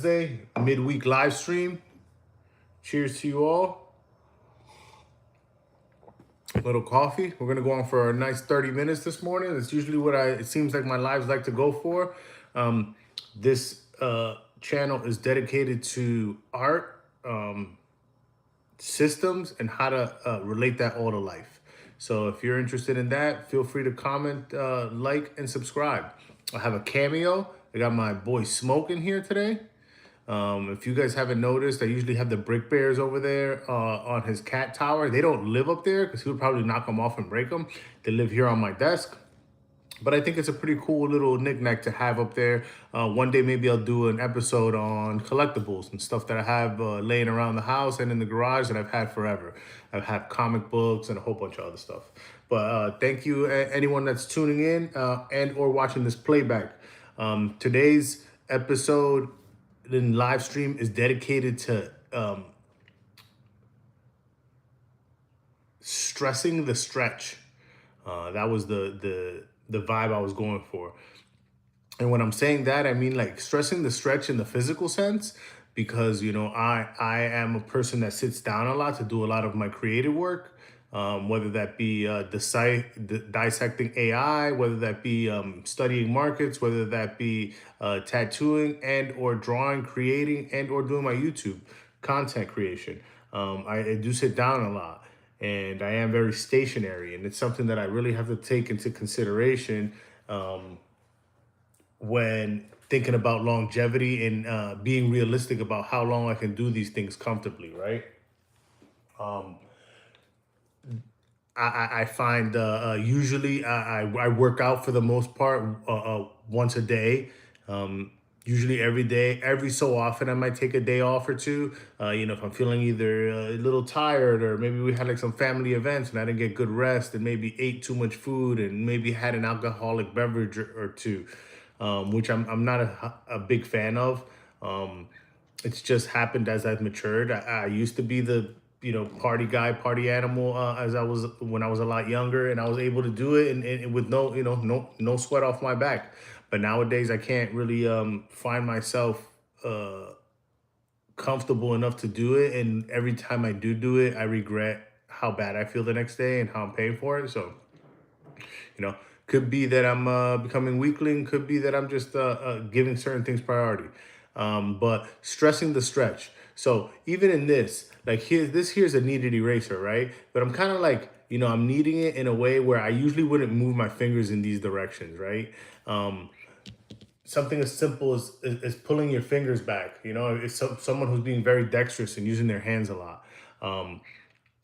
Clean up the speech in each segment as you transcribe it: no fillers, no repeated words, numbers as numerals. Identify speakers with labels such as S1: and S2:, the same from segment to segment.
S1: Wednesday midweek live stream. Cheers to you all. A little coffee. We're gonna go on for a nice 30 minutes this morning. It's usually what it seems like my lives like to go for. This channel is dedicated to art, systems, and how to relate that all to life. So if you're interested in that, feel free to comment, like, and subscribe. I have a cameo. I got my boy Smoke in here today. If you guys haven't noticed, I usually have the Brick Bears over there on his cat tower. They don't live up there because he would probably knock them off and break them. They live here on my desk. But I think it's a pretty cool little knickknack to have up there. One day maybe I'll do an episode on collectibles and stuff that I have laying around the house and in the garage that I've had forever. I've had comic books and a whole bunch of other stuff. But thank you anyone that's tuning in and or watching this playback. Today's episode in live stream is dedicated to stressing the stretch. That was the vibe I was going for. And when I'm saying that, I mean like stressing the stretch in the physical sense, because I am a person that sits down a lot to do a lot of my creative work, whether that be dissecting AI, whether that be studying markets, whether that be tattooing and or drawing, creating and or doing my YouTube content creation. I do sit down a lot, and I am very stationary, and it's something that I really have to take into consideration when thinking about longevity and being realistic about how long I can do these things comfortably, right? I find usually I work out for the most part once a day. Usually every day, every so often I might take a day off or two. If I'm feeling either a little tired, or maybe we had like some family events and I didn't get good rest and maybe ate too much food and maybe had an alcoholic beverage or two, which I'm not a big fan of. It's just happened as I've matured. I used to be the party guy, party animal as I was when I was a lot younger, and I was able to do it and with no sweat off my back. But nowadays, I can't really find myself comfortable enough to do it, and every time I do it, I regret how bad I feel the next day and how I'm paying for it. So you know, could be that I'm becoming weakling. Could be that I'm just giving certain things priority. But stressing the stretch. So even in this, like here's a kneaded eraser, right? But I'm kind of like, I'm kneading it in a way where I usually wouldn't move my fingers in these directions, right? Something as simple as pulling your fingers back. It's someone who's being very dexterous and using their hands a lot. Um,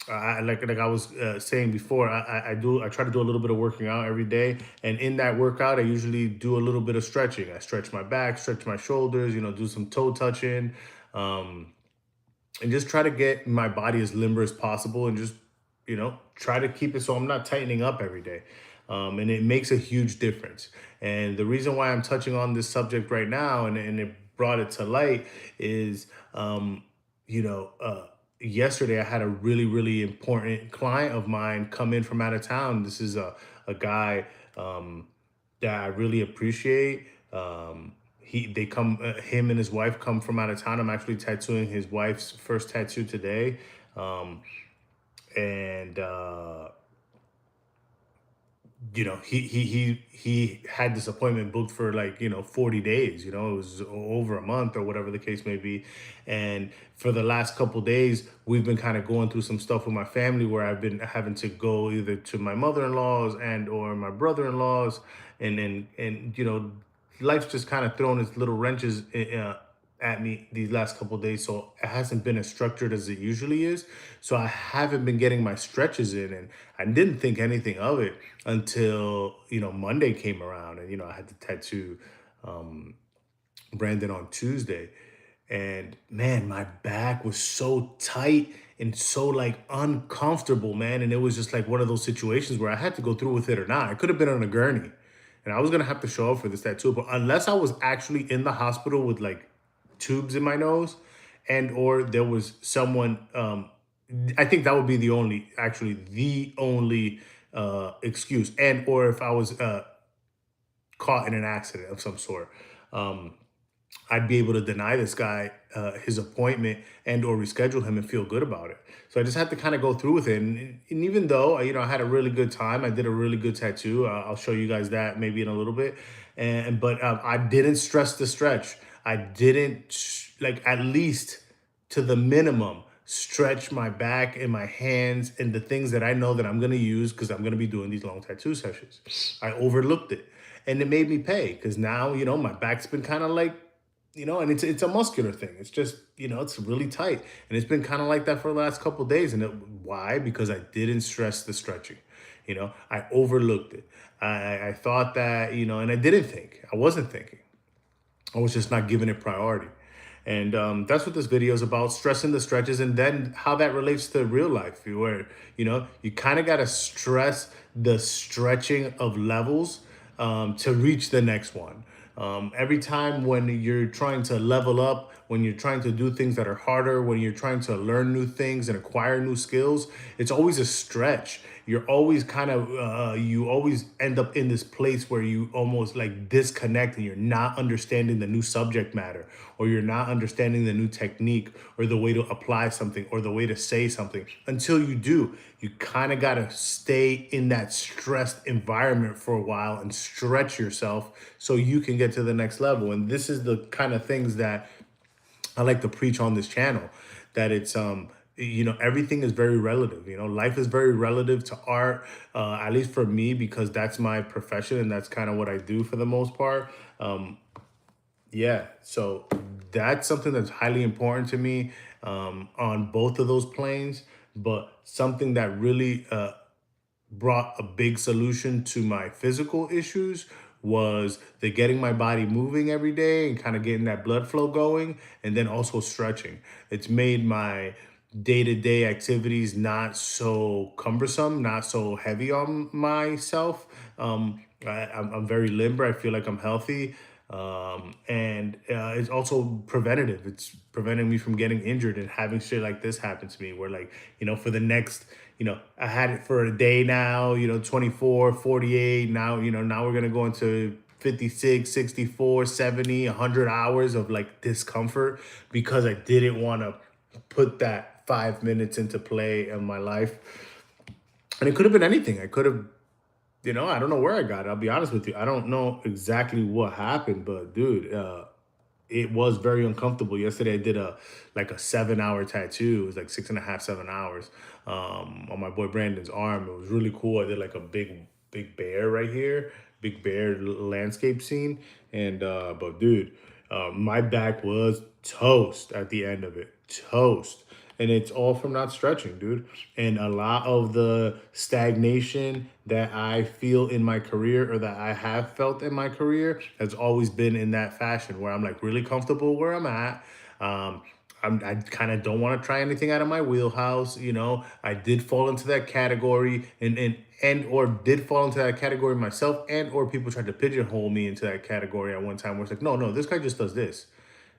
S1: like I was saying before, I try to do a little bit of working out every day, and in that workout, I usually do a little bit of stretching. I stretch my back, stretch my shoulders, do some toe touching, um, and just try to get my body as limber as possible, and just try to keep it so I'm not tightening up every day. And it makes a huge difference. And the reason why I'm touching on this subject right now, and it brought it to light, is you know. Yesterday I had a really, really important client of mine come in from out of town. This is a guy that I really appreciate. Him and his wife come from out of town. I'm actually tattooing his wife's first tattoo today. Um, and he had this appointment booked for like 40 days. It was over a month or whatever the case may be. And for the last couple days, we've been kind of going through some stuff with my family, where I've been having to go either to my mother-in-law's and or my brother-in-law's, and life's just kind of thrown its little wrenches at me these last couple days. So it hasn't been as structured as it usually is. So I haven't been getting my stretches in, and I didn't think anything of it until Monday came around, and I had to tattoo um, Brandon on Tuesday. And man, my back was so tight and so like uncomfortable, man. And it was just like one of those situations where I had to go through with it or not. I could have been on a gurney and I was gonna have to show up for this tattoo. But unless I was actually in the hospital with like tubes in my nose, and or there was someone, I think that would be the only excuse. And or if I was caught in an accident of some sort. Um, I'd be able to deny this guy his appointment and or reschedule him and feel good about it. So I just had to kind of go through with it. And even though, I had a really good time, I did a really good tattoo. I'll show you guys that maybe in a little bit. But I didn't stress the stretch. I didn't like at least to the minimum stretch my back and my hands and the things that I know that I'm going to use because I'm going to be doing these long tattoo sessions. I overlooked it and it made me pay because now, my back's been kind of like, and it's a muscular thing. It's just, it's really tight. And it's been kind of like that for the last couple of days. And why? Because I didn't stress the stretching. I overlooked it. I thought that, and I didn't think. I wasn't thinking. I was just not giving it priority. And that's what this video is about, stressing the stretches and then how that relates to real life, where, you kind of got to stress the stretching of levels to reach the next one. Every time when you're trying to level up, when you're trying to do things that are harder, when you're trying to learn new things and acquire new skills, it's always a stretch. You're always kind of, you always end up in this place where you almost like disconnect and you're not understanding the new subject matter, or you're not understanding the new technique or the way to apply something or the way to say something. Until you do, you kind of got to stay in that stressed environment for a while and stretch yourself so you can get to the next level. And this is the kind of things that I like to preach on this channel, that it's everything is very relative. Life is very relative to art, at least for me, because that's my profession and that's kind of what I do for the most part. Yeah, so that's something that's highly important to me on both of those planes, but something that really brought a big solution to my physical issues was the getting my body moving every day and kind of getting that blood flow going, and then also stretching. It's made my day-to-day activities not so cumbersome, not so heavy on myself. I'm very limber. I feel like I'm healthy. And it's also preventative. It's preventing me from getting injured and having shit like this happen to me, where like, for the next, I had it for a day now, 24, 48. Now, now we're going to go into 56, 64, 70, 100 hours of like discomfort because I didn't want to put that 5 minutes into play in my life. And it could have been anything. I could have, I don't know where I got it. I'll be honest with you. I don't know exactly what happened, but dude, it was very uncomfortable. Yesterday I did a 7 hour tattoo. It was like 6.5, 7 hours on my boy Brandon's arm. It was really cool. I did like a big bear right here, big bear landscape scene. And but dude, my back was toast at the end of it. Toast. And it's all from not stretching, dude. And a lot of the stagnation that I feel in my career, or that I have felt in my career, has always been in that fashion where I'm like really comfortable where I'm at. Um, I kind of don't want to try anything out of my wheelhouse. I did fall into that category, and or did fall into that category myself, and or people tried to pigeonhole me into that category at one time where it's like, no, this guy just does this.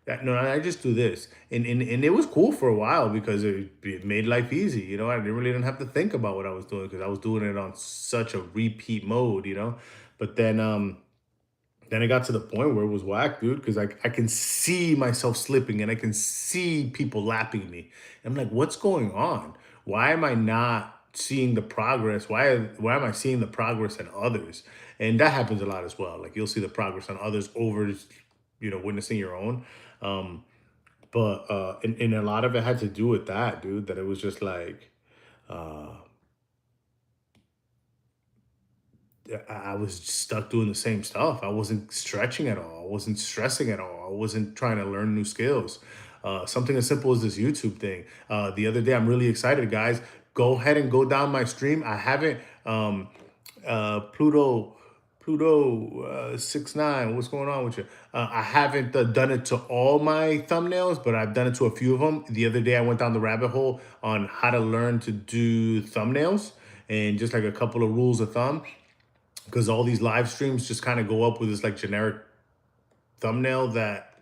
S1: That, no, I just do this. And it was cool for a while because it made life easy. I really didn't have to think about what I was doing because I was doing it on such a repeat mode. But then it got to the point where it was whack, dude, because I can see myself slipping and I can see people lapping me. I'm like, what's going on? Why am I not seeing the progress? Why am I seeing the progress in others? And that happens a lot as well. Like you'll see the progress on others over, witnessing your own. Um, and a lot of it had to do with that, dude, that it was just like, uh, I was stuck doing the same stuff. I wasn't stretching at all. I wasn't stressing at all. I wasn't trying to learn new skills. Something as simple as this YouTube thing. The other day, I'm really excited, guys. Go ahead and go down my stream. I haven't, Pluto, Pluto 6ix9ine. What's going on with you? I haven't done it to all my thumbnails, but I've done it to a few of them. The other day, I went down the rabbit hole on how to learn to do thumbnails and just like a couple of rules of thumb, because all these live streams just kind of go up with this like generic thumbnail that,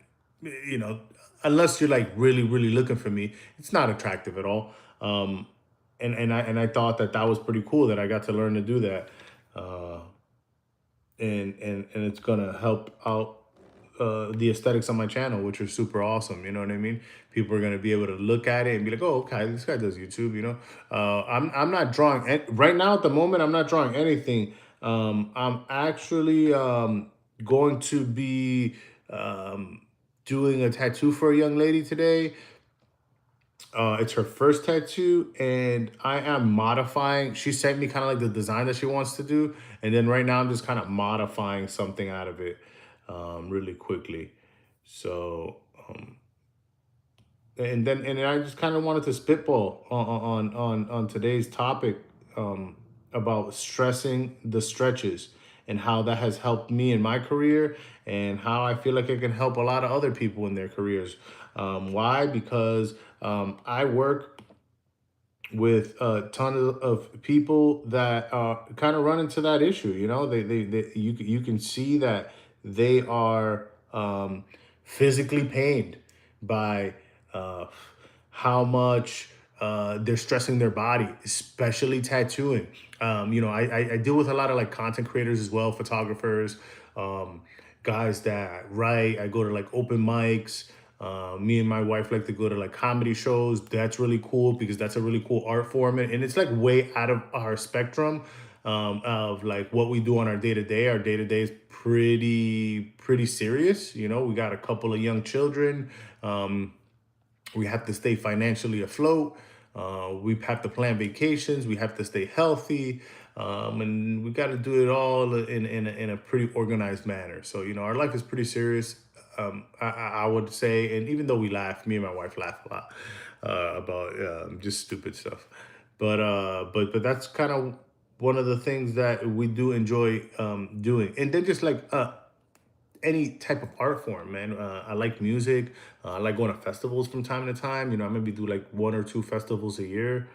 S1: you know unless you're like really really looking for me, it's not attractive at all. And I thought that was pretty cool that I got to learn to do that. And it's gonna help out the aesthetics on my channel, which are super awesome. You know what I mean? People are gonna be able to look at it and be like, "Oh, okay, this guy does YouTube." You know, I'm not drawing right now at the moment. I'm not drawing anything. I'm actually going to be um, doing a tattoo for a young lady today. It's her first tattoo, and I am modifying. She sent me kind of like the design that she wants to do, and then right now I'm just kind of modifying something out of it, really quickly. So, and I just kind of wanted to spitball on today's topic, about stressing the stretches and how that has helped me in my career and how I feel like it can help a lot of other people in their careers. Why? Because I work with a ton of people that kind of run into that issue. You know, you can see that they are physically pained by uh, how much they're stressing their body, especially tattooing. You know, I deal with a lot of like content creators as well, photographers, um, guys that write. I go to like open mics. Me and my wife like to go to like comedy shows. That's really cool because that's a really cool art form, and it's like way out of our spectrum of like what we do on our day to day. Our day to day is pretty serious. You know, we got a couple of young children. We have to stay financially afloat. We have to plan vacations. We have to stay healthy, and we got to do it all in a pretty organized manner. So you know, our life is pretty serious. I would say, and even though we laugh, me and my wife laugh a lot about just stupid stuff, but that's kind of one of the things that we do enjoy doing, and then just like any type of art form, man. I like music. I like going to festivals from time to time. You know, I maybe do like one or two festivals a year.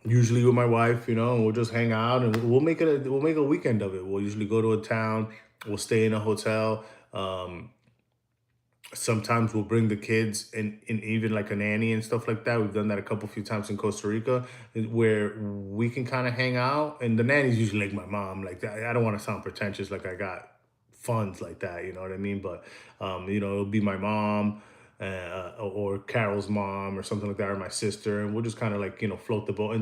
S1: Usually with my wife, you know, and we'll just hang out and we'll make a weekend of it. We'll usually go to a town. We'll stay in a hotel. Sometimes we'll bring the kids and even like a nanny and stuff like that. We've done that few times in Costa Rica, where we can kind of hang out. And the nanny's usually like my mom. Like I don't want to sound pretentious, like I got funds like that, you know what I mean? But you know, it'll be my mom, or Carol's mom or something like that, or my sister, and we'll just kind of like, you know, float the boat.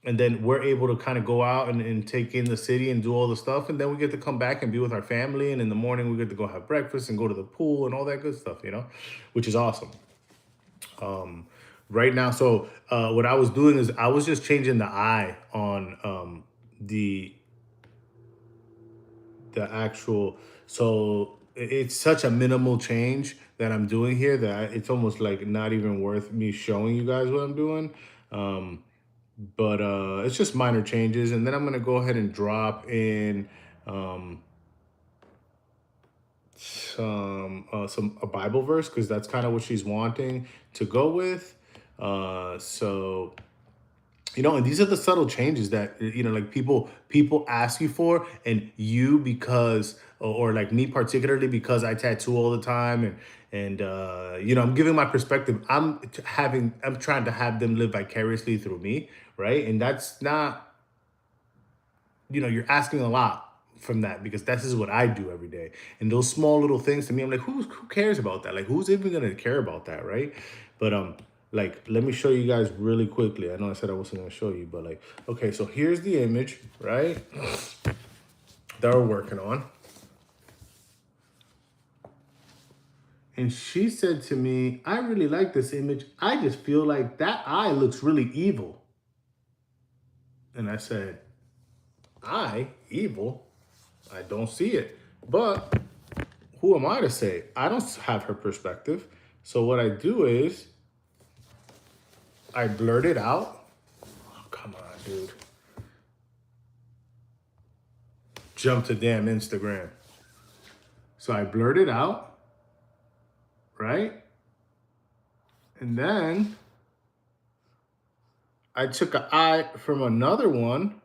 S1: And then we're able to kind of go out and take in the city and do all the stuff, and then we get to come back and be with our family, and in the morning we get to go have breakfast and go to the pool and all that good stuff, you know, which is awesome. Right now, so what I was doing is I was just changing the eye on the the actual, so it's such a minimal change that I'm doing here that it's almost like not even worth me showing you guys what I'm doing. um but it's just minor changes, and then I'm gonna go ahead and drop in um some a Bible verse, because that's kind of what she's wanting to go with. So you know, and these are the subtle changes that, you know, like people ask you for, and you, because or like me particularly, because I tattoo all the time, and you know, I'm giving my perspective. I'm trying to have them live vicariously through me, right? And that's not, you know, you're asking a lot from that, because this is what I do every day. And those small little things to me, I'm like, who cares about that? Like, who's even gonna care about that, right? But like, let me show you guys really quickly. I know I said I wasn't gonna show you, but like, okay, so here's the image, right? That we're working on. And she said to me, I really like this image. I just feel like that eye looks really evil. And I said, I evil? I don't see it. But who am I to say? I don't have her perspective. So what I do is I blurt it out. Oh, come on, dude. Jump to damn Instagram. So I blurt it out, right? And then I took an eye from another one.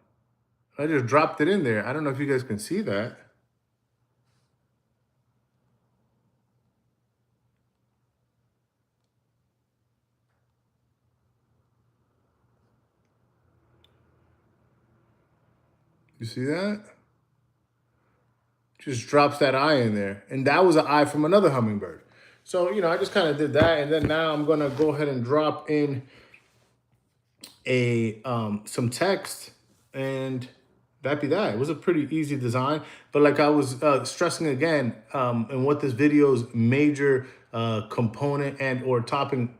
S1: I just dropped it in there. I don't know if you guys can see that. You see that? just drops that eye in there. And that was an eye from another hummingbird. So, I just kind of did that. And then now I'm going to go ahead and drop in a some text, and that'd be that. It was a pretty easy design, but like I was stressing again, and what this video's major component and or talking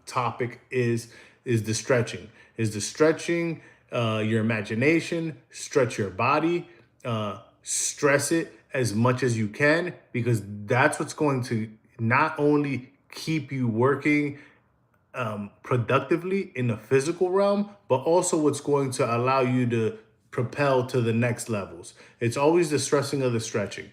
S1: topic is the stretching. Is the stretching your imagination, stretch your body, stress it as much as you can, because that's what's going to not only keep you working productively in the physical realm, but also what's going to allow you to propel to the next levels. It's always the stressing of the stretching.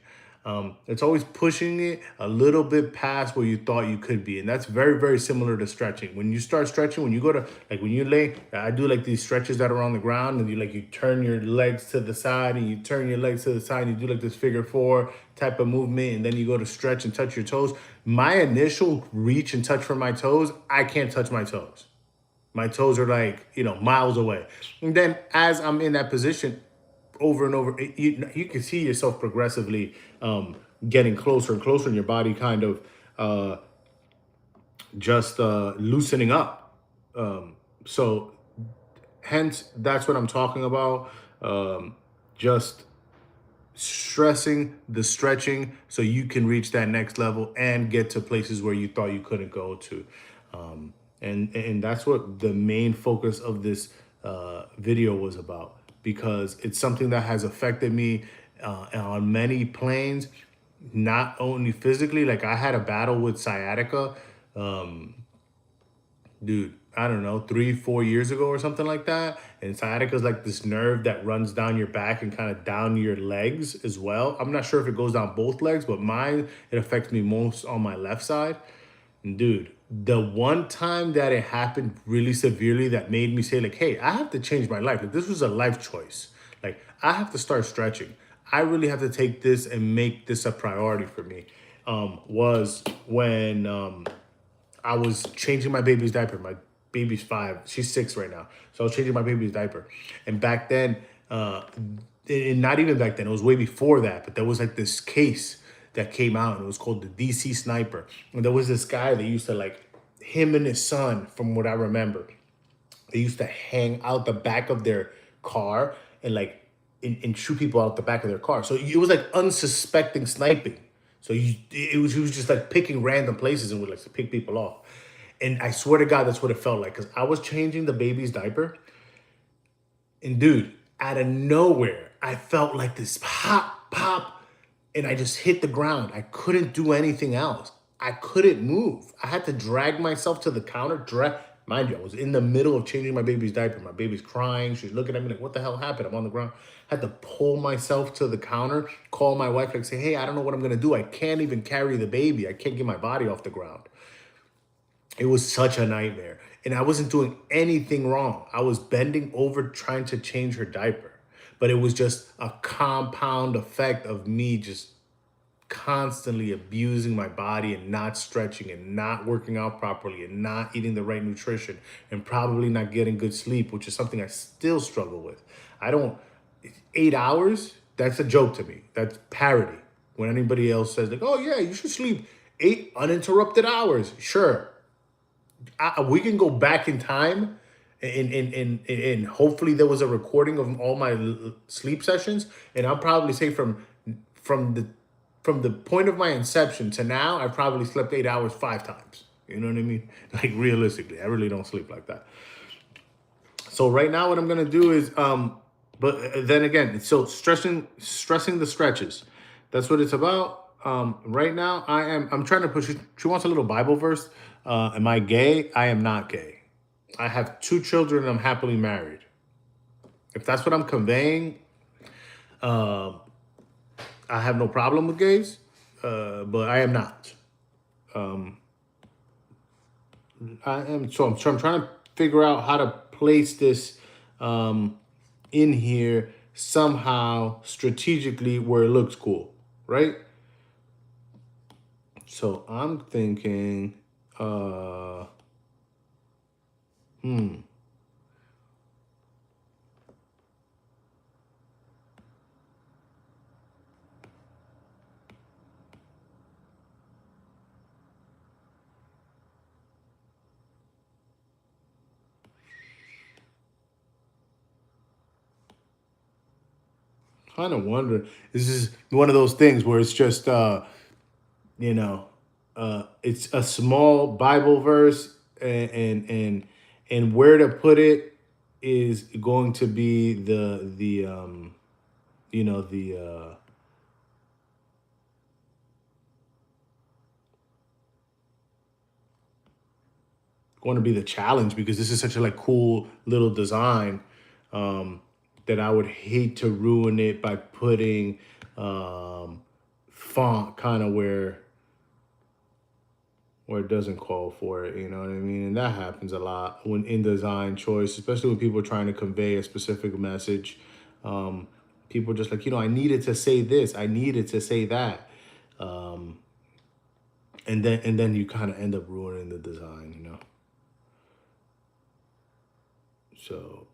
S1: It's always pushing it a little bit past where you thought you could be. And that's very, very similar to stretching. When you start stretching, when you go to, like when you lay, I do like these stretches that are on the ground, and you turn your legs to the side and you turn your legs to the side and you do like this figure four type of movement. And then you go to stretch and touch your toes. My initial reach and touch for my toes, I can't touch my toes. My toes are like, miles away. And then as I'm in that position, over and over, you can see yourself progressively getting closer and closer, and your body kind of just loosening up. So hence, that's what I'm talking about. Just stressing the stretching so you can reach that next level and get to places where you thought you couldn't go to. And that's what the main focus of this video was about, because it's something that has affected me on many planes, not only physically. Like I had a battle with sciatica, dude, I don't know, 3-4 years ago or something like that. And sciatica is like this nerve that runs down your back and kind of down your legs as well. I'm not sure if it goes down both legs, but mine, it affects me most on my left side. And dude, the one time that it happened really severely that made me say like, hey, I have to change my life. Like this was a life choice. Like I have to start stretching. I really have to take this and make this a priority for me. Was when I was changing my baby's diaper. My baby's 5. She's 6 right now. So I was changing my baby's diaper. And back then, and not even back then, it was way before that, but there was like this case that came out, and it was called the DC Sniper. And there was this guy that used to, like, him and his son, from what I remember, they used to hang out the back of their car and like and shoot people out the back of their car. So it was like unsuspecting sniping. So he was just like picking random places and would like to pick people off. And I swear to God, that's what it felt like. Cause I was changing the baby's diaper, and dude, out of nowhere, I felt like this pop, and I just hit the ground. I couldn't do anything else. I couldn't move. I had to drag myself to the counter. Mind you, I was in the middle of changing my baby's diaper. My baby's crying. She's looking at me like, what the hell happened? I'm on the ground. I had to pull myself to the counter, call my wife, like say, hey, I don't know what I'm gonna do. I can't even carry the baby. I can't get my body off the ground. It was such a nightmare. And I wasn't doing anything wrong. I was bending over trying to change her diaper. But it was just a compound effect of me just constantly abusing my body and not stretching and not working out properly and not eating the right nutrition and probably not getting good sleep, which is something I still struggle with. I don't, 8 hours, that's a joke to me. That's parody. When anybody else says like, oh yeah, you should sleep 8 uninterrupted hours. Sure, we can go back in time, and hopefully there was a recording of all my sleep sessions, and I'll probably say from the from the point of my inception to now, I probably slept 8 hours 5 times. You know what I mean? Like realistically, I really don't sleep like that. So right now, what I'm gonna do is, but then again, so stressing the stretches. That's what it's about. Right now, I'm trying to push. She wants a little Bible verse. Am I gay? I am not gay. I have 2 children and I'm happily married. If that's what I'm conveying, uh, I have no problem with gays, but I am not. So I'm trying to figure out how to place this in here somehow strategically where it looks cool, right? So I'm thinking, Kind of wonder. This is one of those things where it's just you know, it's a small Bible verse, and where to put it is going to be the you know the going to be the challenge, because this is such a like cool little design, um, that I would hate to ruin it by putting font kind of where it doesn't call for it. You know what I mean? And that happens a lot when in design choice, especially when people are trying to convey a specific message. Um, People are just like, I needed to say this, I needed to say that, um, and then you kind of end up ruining the design. So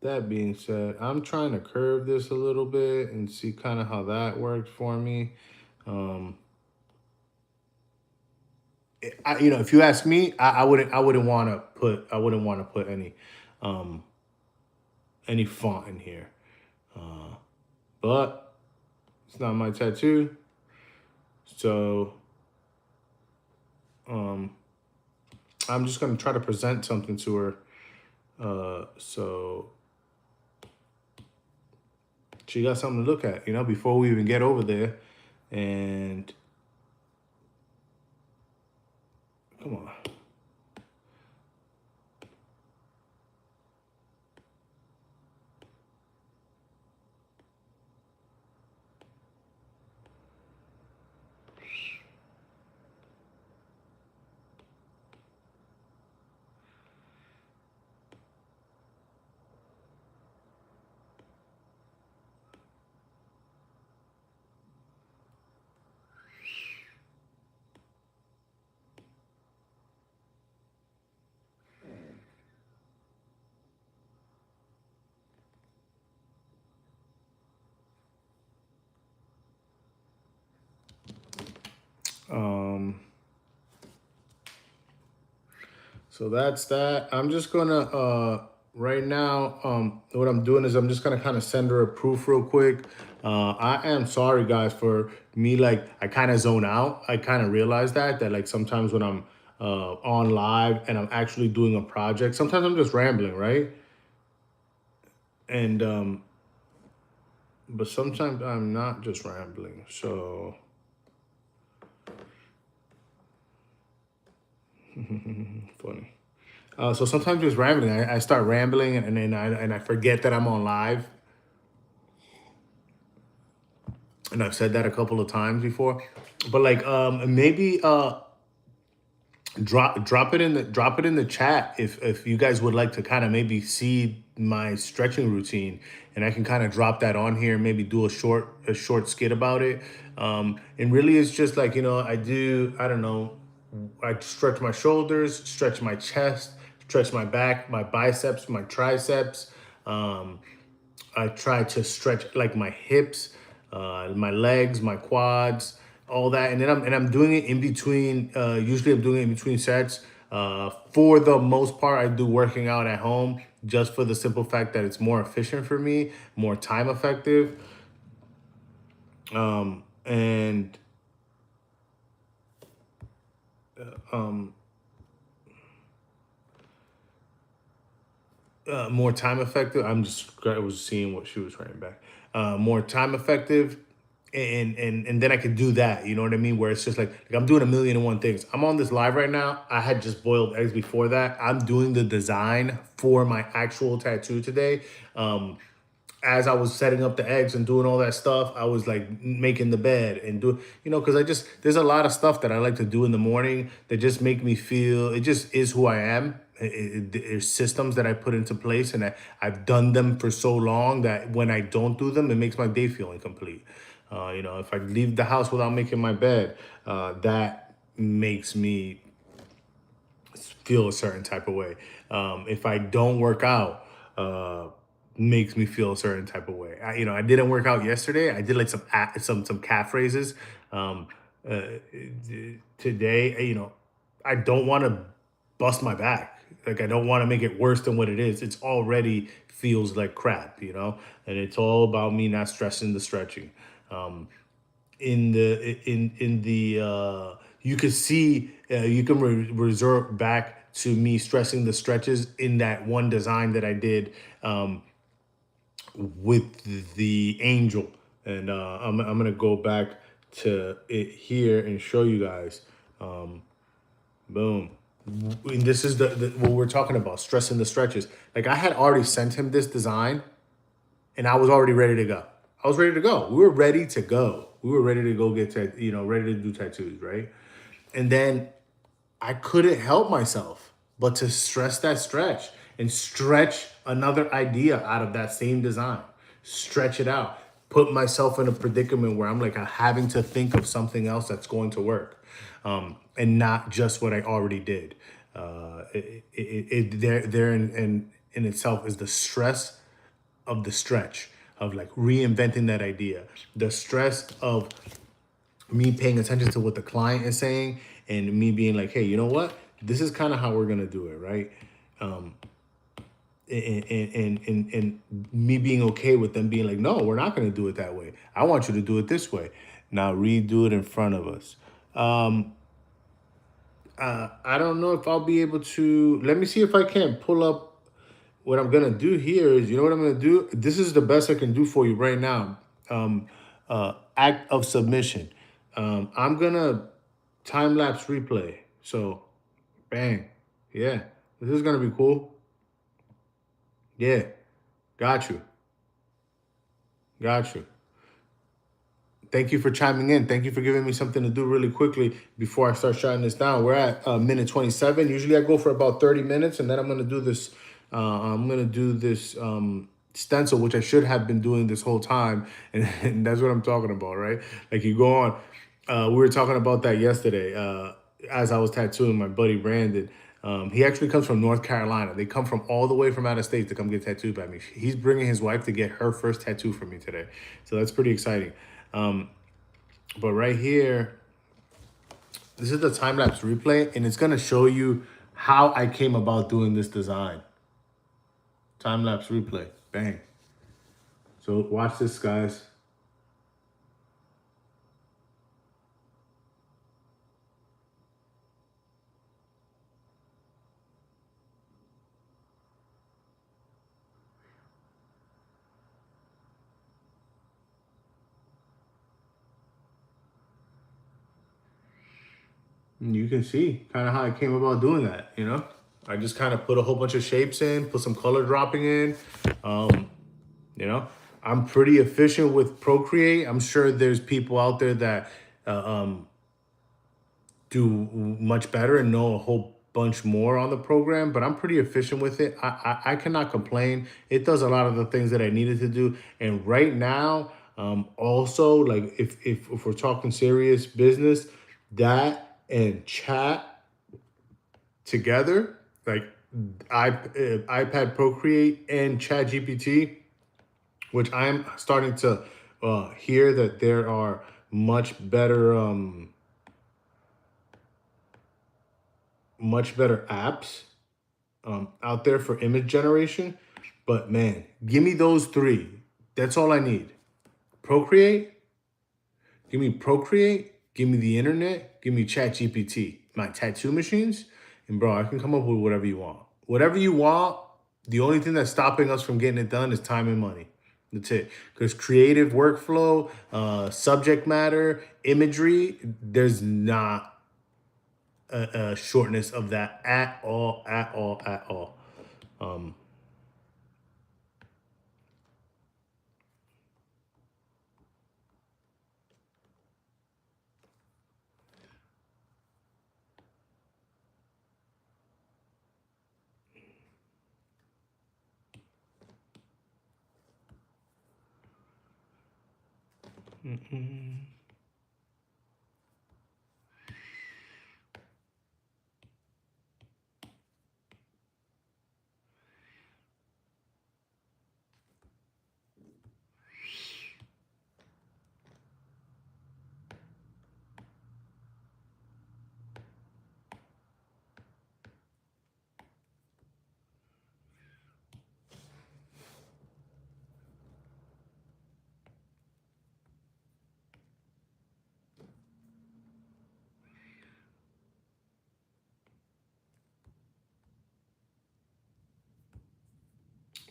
S1: that being said, I'm trying to curve this a little bit and see kind of how that works for me. Um, if you ask me, I wouldn't want to put um, any font in here. But it's not my tattoo, so um, I'm just gonna try to present something to her, so she got something to look at, before we even get over there. And come on. Um, so that's that. I'm just gonna right now. What I'm doing is I'm just gonna kind of send her a proof real quick. I am sorry, guys, for me. Like I kind of zone out. I kind of realize that like sometimes when I'm on live and I'm actually doing a project, sometimes I'm just rambling, right? And but sometimes I'm not just rambling. So funny. So sometimes just rambling. I start rambling, and then I forget that I'm on live. And I've said that a couple of times before. But like maybe drop it in the chat if you guys would like to kind of maybe see my stretching routine, and I can kind of drop that on here, maybe do a short skit about it. And really it's just like, I don't know, I stretch my shoulders, stretch my chest, stretch my back, my biceps, my triceps. um I try to stretch like my hips, my legs, my quads, all that, and then I'm doing it in between. Usually, I'm doing it in between sets. For the most part, I do working out at home just for the simple fact that it's more efficient for me, more time effective, and um, more time effective. I was seeing what she was writing back. More time effective, and then I could do that. You know what I mean? Where it's just like I'm doing a million and one things. I'm on this live right now. I had just boiled eggs before that. I'm doing the design for my actual tattoo today. As I was setting up the eggs and doing all that stuff, I was like making the bed and because there's a lot of stuff that I like to do in the morning that just make me feel, it just is who I am. There's systems that I put into place, and I've done them for so long that when I don't do them, it makes my day feel incomplete. If I leave the house without making my bed, that makes me feel a certain type of way. If I don't work out, makes me feel a certain type of way. I didn't work out yesterday. I did like some calf raises. Um, uh, Today, I don't want to bust my back. like I don't want to make it worse than what it is. It's already feels like crap, and it's all about me not stressing the stretching. Um, in the you could see, you can resort back to me stressing the stretches in that one design that I did, with the angel. And I'm gonna go back to it here and show you guys. Boom. And this is the what we're talking about, stressing the stretches. Like I had already sent him this design and I was already ready to go. I was ready to go. We were ready to go. We were ready to go get, ready to do tattoos, right? And then I couldn't help myself but to stress that stretch and stretch another idea out of that same design. Stretch it out. Put myself in a predicament where I'm like having to think of something else that's going to work, and not just what I already did. There in itself is the stress of the stretch, of like reinventing that idea, the stress of me paying attention to what the client is saying, and me being like, hey, you know what? This is kind of how we're gonna do it, right? And me being okay with them being like, no, we're not gonna do it that way. I want you to do it this way. Now redo it in front of us. I don't know if I'll be able to. Let me see if I can pull up. What I'm gonna do here is, you know what I'm gonna do? This is the best I can do for you right now. Act of submission. I'm gonna time lapse replay. So, bang, yeah, this is gonna be cool. Yeah, got you, got you. Thank you for chiming in. Thank you for giving me something to do really quickly before I start shutting this down. We're at minute 27. Usually I go for about 30 minutes, and then I'm gonna do this. Stencil, which I should have been doing this whole time, and that's what I'm talking about, right? Like you go on. We were talking about that yesterday, as I was tattooing my buddy Brandon. He actually comes from North Carolina. They come from all the way from out of state to come get tattooed by me. He's bringing his wife to get her first tattoo from me today, so that's pretty exciting. But right here, this is the time lapse replay, and it's gonna show you how I came about doing this design. Time lapse replay, bang. So watch this, guys. And you can see kind of how I came about doing that, I just kind of put a whole bunch of shapes in, put some color dropping in. Um, you know, I'm pretty efficient with Procreate. I'm sure there's people out there that do much better and know a whole bunch more on the program, but I'm pretty efficient with it. I cannot complain. It does a lot of the things that I needed to do. And right now, also, like if we're talking serious business, that and chat together, like iPad Procreate and Chat GPT, which I'm starting to hear that there are much better apps out there for image generation. But man, give me those three. That's all I need. Procreate, give me Procreate, give me the internet, give me Chat GPT, my tattoo machines, and bro, I can come up with whatever you want. Whatever you want. The only thing that's stopping us from getting it done is time and money. That's it. Because creative workflow, subject matter, imagery, there's not a shortness of that at all, at all, at all.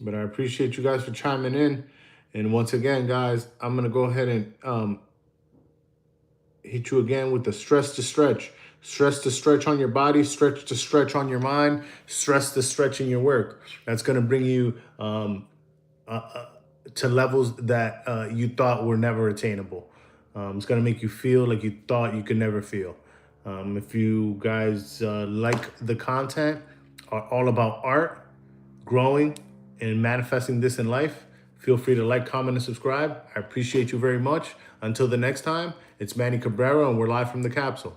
S1: But I appreciate you guys for chiming in. And once again, guys, I'm going to go ahead and hit you again with the stress to stretch. Stress to stretch on your body, stretch to stretch on your mind, stress to stretch in your work. That's going to bring you to levels that you thought were never attainable. It's going to make you feel like you thought you could never feel. If you guys like the content, are all about art, growing, and manifesting this in life, feel free to like, comment, and subscribe. I appreciate you very much. Until the next time, it's Manny Cabrera, and we're live from the capsule.